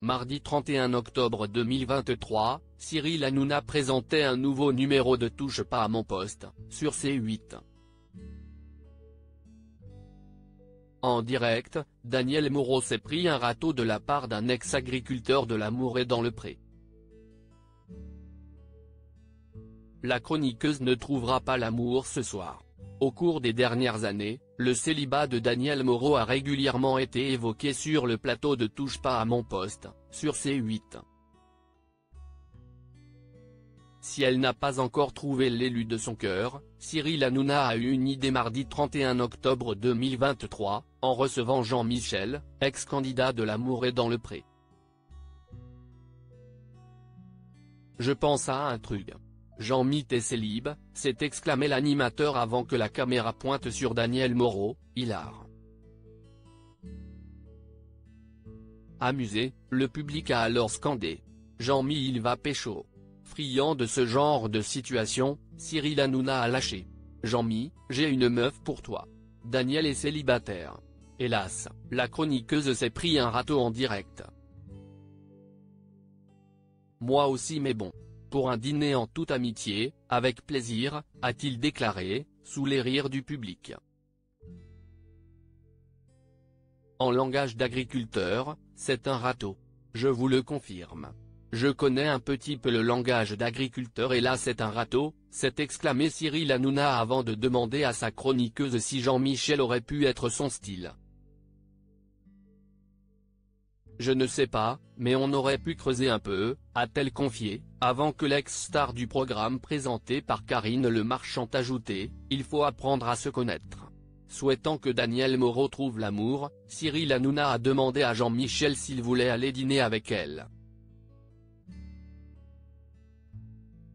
Mardi 31 octobre 2023, Cyril Hanouna présentait un nouveau numéro de Touche pas à mon poste, sur C8. En direct, Daniel Moreau s'est pris un râteau de la part d'un ex-agriculteur de la Mourée dans le Pré. La chroniqueuse ne trouvera pas l'amour ce soir. Au cours des dernières années, le célibat de Daniel Moreau a régulièrement été évoqué sur le plateau de Touche pas à mon poste, sur C8. Si elle n'a pas encore trouvé l'élu de son cœur, Cyril Hanouna a eu une idée mardi 31 octobre 2023, en recevant Jean Michel, ex-candidat de la Mourée dans le Pré. Je pense à un truc. Jean-Mi t'es célib, s'est exclamé l'animateur avant que la caméra pointe sur Daniel Moreau, hilar. Amusé, le public a alors scandé. Jean-Mi il va pécho. Friand de ce genre de situation, Cyril Hanouna a lâché. Jean-Mi, j'ai une meuf pour toi. Daniel est célibataire. Hélas, la chroniqueuse s'est pris un râteau en direct. Moi aussi mais bon. Pour un dîner en toute amitié, avec plaisir, a-t-il déclaré, sous les rires du public. En langage d'agriculteur, c'est un râteau. Je vous le confirme. Je connais un petit peu le langage d'agriculteur et là c'est un râteau, s'est exclamé Cyril Hanouna avant de demander à sa chroniqueuse si Jean-Michel aurait pu être son style. Je ne sais pas, mais on aurait pu creuser un peu, a-t-elle confié, avant que l'ex-star du programme présenté par Karine Le Marchand ajouté, il faut apprendre à se connaître. Souhaitant que Daniel Moreau trouve l'amour, Cyril Hanouna a demandé à Jean-Michel s'il voulait aller dîner avec elle.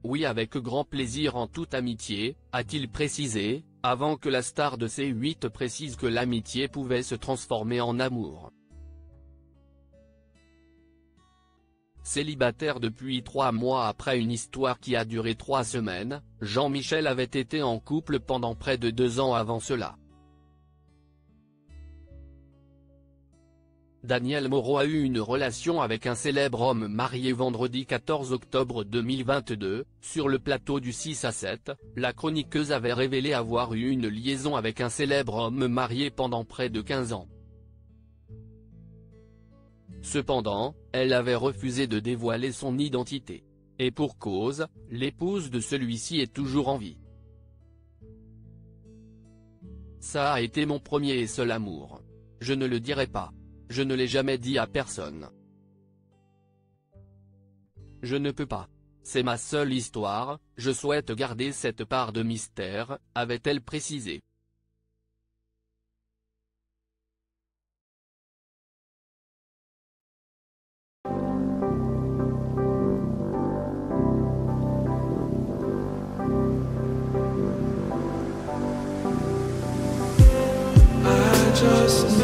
Oui avec grand plaisir en toute amitié, a-t-il précisé, avant que la star de C8 précise que l'amitié pouvait se transformer en amour. Célibataire depuis 3 mois après une histoire qui a duré 3 semaines, Jean-Michel avait été en couple pendant près de 2 ans avant cela. Daniel Moreau a eu une relation avec un célèbre homme marié vendredi 14 octobre 2022, sur le plateau du 6 à 7, la chroniqueuse avait révélé avoir eu une liaison avec un célèbre homme marié pendant près de 15 ans. Cependant, elle avait refusé de dévoiler son identité. Et pour cause, l'épouse de celui-ci est toujours en vie. Ça a été mon premier et seul amour. Je ne le dirai pas. Je ne l'ai jamais dit à personne. Je ne peux pas. C'est ma seule histoire, je souhaite garder cette part de mystère, avait-elle précisé. Just